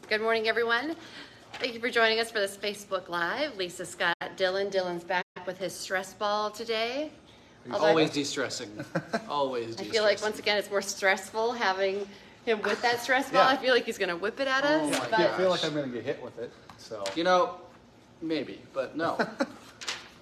Good morning, everyone. Thank you for joining us for this Facebook Live. Lisa, Scott, Dillon. Dillon's back with his stress ball today. Always de-stressing. Always de-stressing. I feel like, once again, it's more stressful having him with that stress ball. Yeah. I feel like he's going to whip it at us. Yeah, I feel like I'm going to get hit with it. So You know, maybe, but no.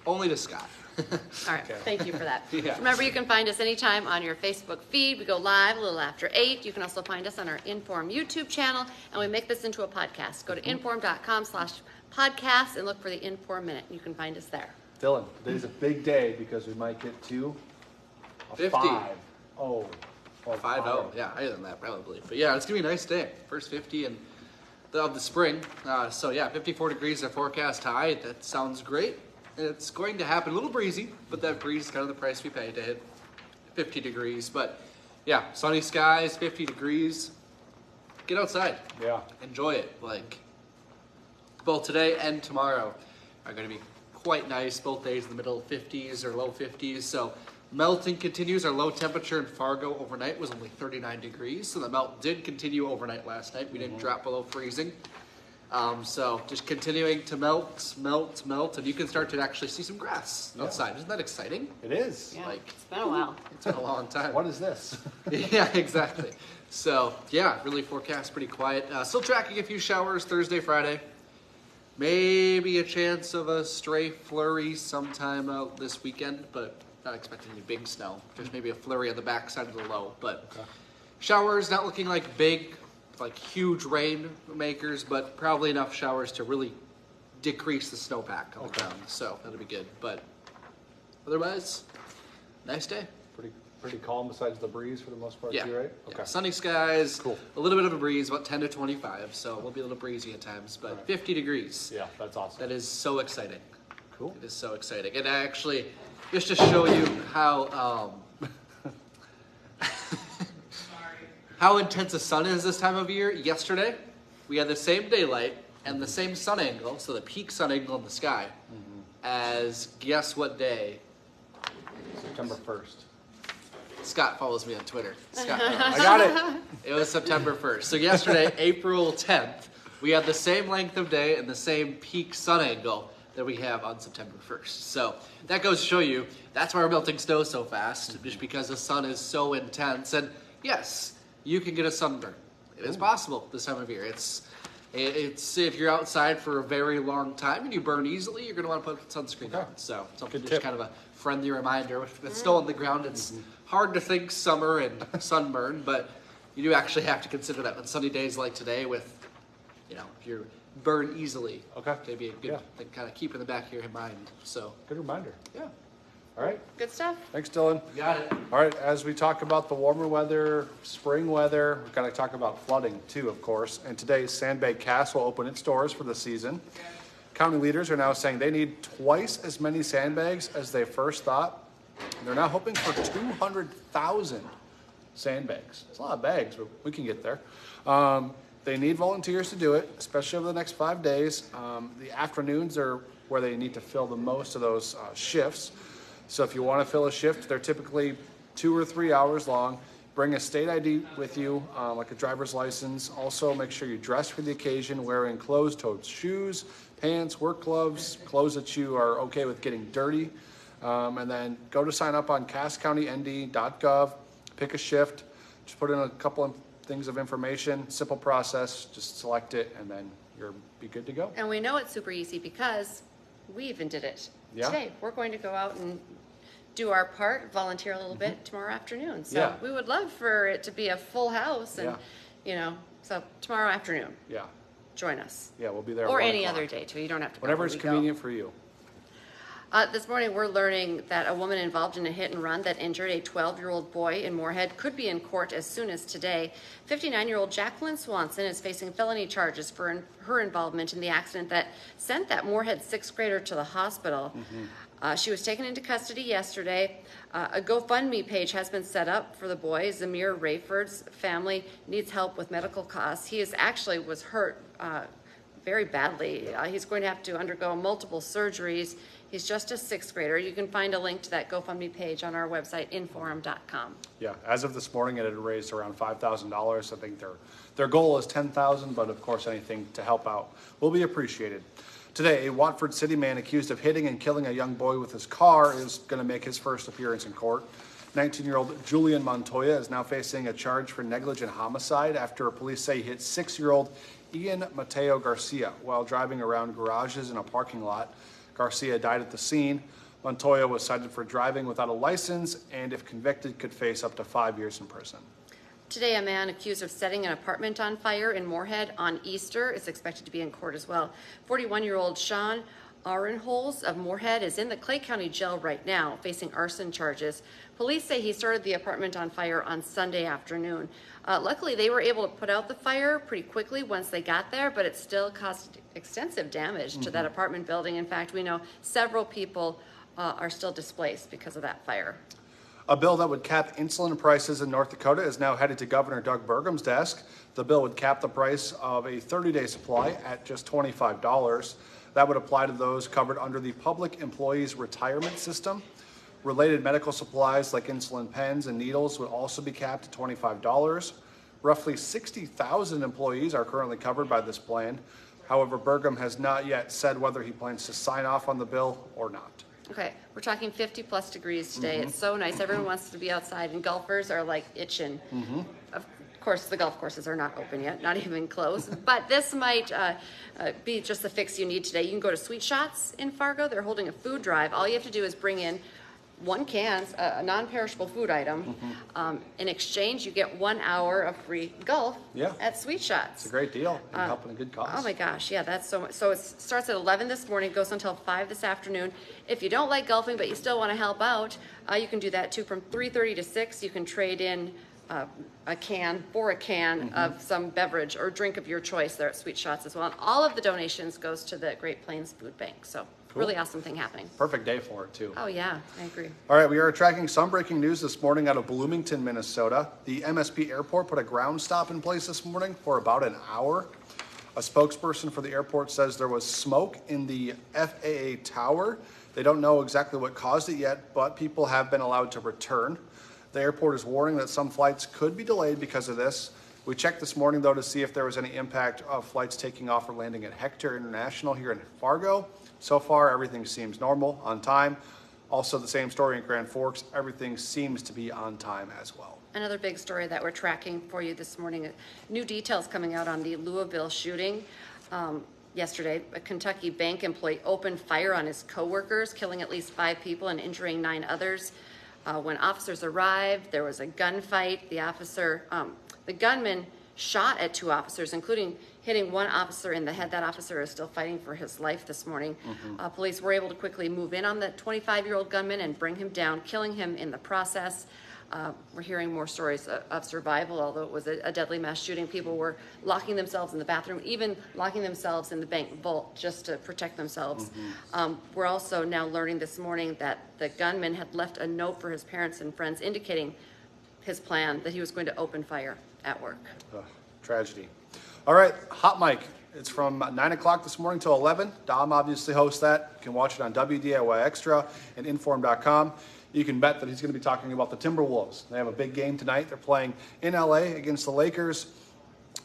Only to Scott. All right, thank you for that. Yeah. Remember, you can find us anytime on your Facebook feed. We go live a little after 8. You can also find us on our InForum YouTube channel, and we make this into a podcast. Go to inforum.com/podcast and look for the InForum Minute. You can find us there. Dillon, today's a big day because we might get to a 50. 5-0. 5-0. Yeah, higher than that probably. But yeah, it's going to be a nice day. First 50 and of the spring. So yeah, 54 degrees our forecast high. That sounds great. It's going to happen a little breezy, but that breeze is kind of the price we pay to hit 50 degrees. But yeah, sunny skies, 50 degrees. Get outside. Yeah. Enjoy it. Like, both today and tomorrow are going to be quite nice. Both days in the middle 50s or low 50s. So melting continues. Our low temperature in Fargo overnight was only 39 degrees. So the melt did continue overnight last night. We didn't drop below freezing. So just continuing to melt, and you can start to actually see some grass outside. Isn't that exciting? It is. Yeah, Like, it's been a while. it's been a long time. What is this? Yeah, exactly. So yeah, really forecast pretty quiet. Still tracking a few showers Thursday, Friday. Maybe a chance of a stray flurry sometime out this weekend, but not expecting any big snow. Just maybe a flurry on the backside of the low. But showers not looking like big, like huge rain makers, but probably enough showers to really decrease the snowpack on the ground. So that'll be good. But otherwise, nice day. Pretty calm besides the breeze for the most part too, right? Yeah. Sunny skies, Cool. a little bit of a breeze, about 10 to 25, so we'll be a little breezy at times, but 50 degrees. Yeah, that's awesome. That is so exciting. Cool. It is so exciting. And actually, just to show you how how intense the sun is this time of year, yesterday we had the same daylight and the same sun angle, so the peak sun angle in the sky, as guess what day? September 1st. Scott follows me on Twitter. Scott I got it. It was September 1st. So yesterday, April 10th, we had the same length of day and the same peak sun angle that we have on September 1st. So that goes to show you, that's why we're melting snow so fast, just because the sun is so intense. And yes, you can get a sunburn. It is possible this time of year. It's if you're outside for a very long time and you burn easily, you're going to want to put sunscreen on. So something just kind of a friendly reminder. With snow on the ground, it's hard to think summer and sunburn, but you do actually have to consider that on sunny days like today with, if you burn easily. Okay. It'd be a good thing, kind of keep in the back of your mind. So, Good reminder. yeah. All right. Good stuff. Thanks, Dillon. You got it. All right, as we talk about the warmer weather, spring weather, we're going to talk about flooding too, of course. And today, Sandbag Cass will open its doors for the season. County leaders are now saying they need twice as many sandbags as they first thought. They're now hoping for 200,000 sandbags. It's a lot of bags, but we can get there. They need volunteers to do it, especially over the next 5 days. The afternoons are where they need to fill the most of those shifts. So if you want to fill a shift, they're typically 2 or 3 hours long. Bring a state ID with you, like a driver's license. Also, make sure you dress for the occasion, wearing closed-toed shoes, pants, work gloves, clothes that you are okay with getting dirty. And then go to sign up on casscountnd.gov, pick a shift, just put in a couple of things of information, simple process, just select it, and then you'll be good to go. And we know it's super easy because we even did it today. We're going to go out and do our part, volunteer a little bit tomorrow afternoon. So we would love for it to be a full house and, so tomorrow afternoon. Yeah. Join us. Yeah, we'll be there. Or any other day too. You don't have to go. Whatever is convenient for you. This morning, we're learning that a woman involved in a hit and run that injured a 12-year-old boy in Moorhead could be in court as soon as today. 59-year-old Jacqueline Swanson is facing felony charges for her involvement in the accident that sent that Moorhead sixth grader to the hospital. She was taken into custody yesterday. A GoFundMe page has been set up for the boy. Zamir Rayford's family needs help with medical costs. He was hurt very badly. He's going to have to undergo multiple surgeries. He's just a 6th grader. You can find a link to that GoFundMe page on our website, InForum.com. Yeah, as of this morning, it had raised around $5,000. I think their goal is $10,000, but of course, anything to help out will be appreciated. Today, a Watford City man accused of hitting and killing a young boy with his car is going to make his first appearance in court. 19-year-old Julian Montoya is now facing a charge for negligent homicide after police say he hit 6-year-old Ian Mateo Garcia while driving around garages in a parking lot. Garcia died at the scene. Montoya was cited for driving without a license and, if convicted, could face up to 5 years in prison. Today, a man accused of setting an apartment on fire in Moorhead on Easter is expected to be in court as well. 41-year-old Sean Arenholz of Moorhead is in the Clay County Jail right now, facing arson charges. Police say he started the apartment on fire on Sunday afternoon. Luckily, they were able to put out the fire pretty quickly once they got there, but it still caused extensive damage to that apartment building. In fact, we know several people are still displaced because of that fire. A bill that would cap insulin prices in North Dakota is now headed to Governor Doug Burgum's desk. The bill would cap the price of a 30-day supply at just $25. That would apply to those covered under the Public Employees Retirement System. Related medical supplies like insulin pens and needles would also be capped at $25. Roughly 60,000 employees are currently covered by this plan. However, Burgum has not yet said whether he plans to sign off on the bill or not. Okay, we're talking 50+ degrees today. It's so nice. Everyone wants to be outside, and golfers are like itching. Of course, the golf courses are not open yet, not even close. But this might be just the fix you need today. You can go to Sweet Shots in Fargo. They're holding a food drive. All you have to do is bring in 1 can, a non-perishable food item. In exchange, you get 1 hour of free golf at Sweet Shots. It's a great deal and helping a good cause. Oh my gosh, yeah, that's so much. So it starts at 11 this morning, goes until 5 this afternoon. If you don't like golfing, but you still want to help out, you can do that too. From 3:30 to 6, you can trade in a can of some beverage or drink of your choice there at Sweet Shots as well. And all of the donations goes to the Great Plains Food Bank. So really awesome thing happening. Perfect day for it too. Oh yeah, I agree. All right, we are tracking some breaking news this morning out of Bloomington, Minnesota. The MSP airport put a ground stop in place this morning for about an hour. A spokesperson for the airport says there was smoke in the FAA tower. They don't know exactly what caused it yet, but people have been allowed to return. The airport is warning that some flights could be delayed because of this. We checked this morning, though, to see if there was any impact of flights taking off or landing at Hector International here in Fargo. So far, everything seems normal, on time. Also, the same story in Grand Forks. Everything seems to be on time as well. Another big story that we're tracking for you this morning. New details coming out on the Louisville shooting. Yesterday, a Kentucky bank employee opened fire on his coworkers, killing at least 5 people and injuring 9 others. When officers arrived, there was a gunfight. The gunman shot at 2 officers, including hitting 1 officer in the head. That officer is still fighting for his life this morning. Police were able to quickly move in on the 25-year-old gunman and bring him down, killing him in the process. We're hearing more stories of survival, although it was a deadly mass shooting. People were locking themselves in the bathroom, even locking themselves in the bank vault just to protect themselves. We're also now learning this morning that the gunman had left a note for his parents and friends indicating his plan that he was going to open fire at work. Tragedy. All right, Hot Mic. It's from 9 o'clock this morning till 11. Dom obviously hosts that. You can watch it on WDAY Extra and InForum.com. You can bet that he's going to be talking about the Timberwolves. They have a big game tonight. They're playing in LA against the Lakers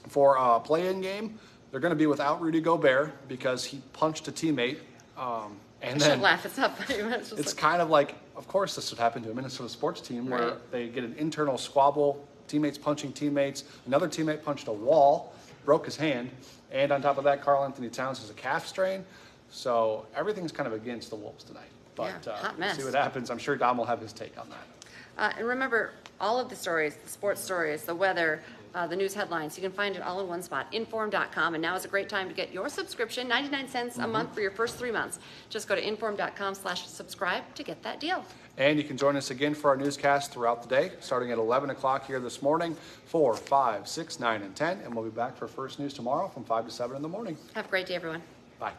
for a play-in game. They're going to be without Rudy Gobert because he punched a teammate. I shouldn't laugh. It's not funny. It's kind of like, of course, this would happen to a Minnesota sports team where they get an internal squabble, teammates punching teammates. Another teammate punched a wall, broke his hand, and on top of that, Karl Anthony Towns has a calf strain. So everything's kind of against the Wolves tonight. But hot we'll mess. see what happens. I'm sure Dom will have his take on that. And remember, all of the stories, the sports stories, the weather, the news headlines, you can find it all in one spot, InForum.com. And now is a great time to get your subscription, 99 cents a month for your first 3 months. Just go to InForum.com/subscribe to get that deal. And you can join us again for our newscast throughout the day, starting at 11 o'clock here this morning, 4, 5, 6, 9, and 10. And we'll be back for First News tomorrow from 5 to 7 in the morning. Have a great day, everyone. Bye.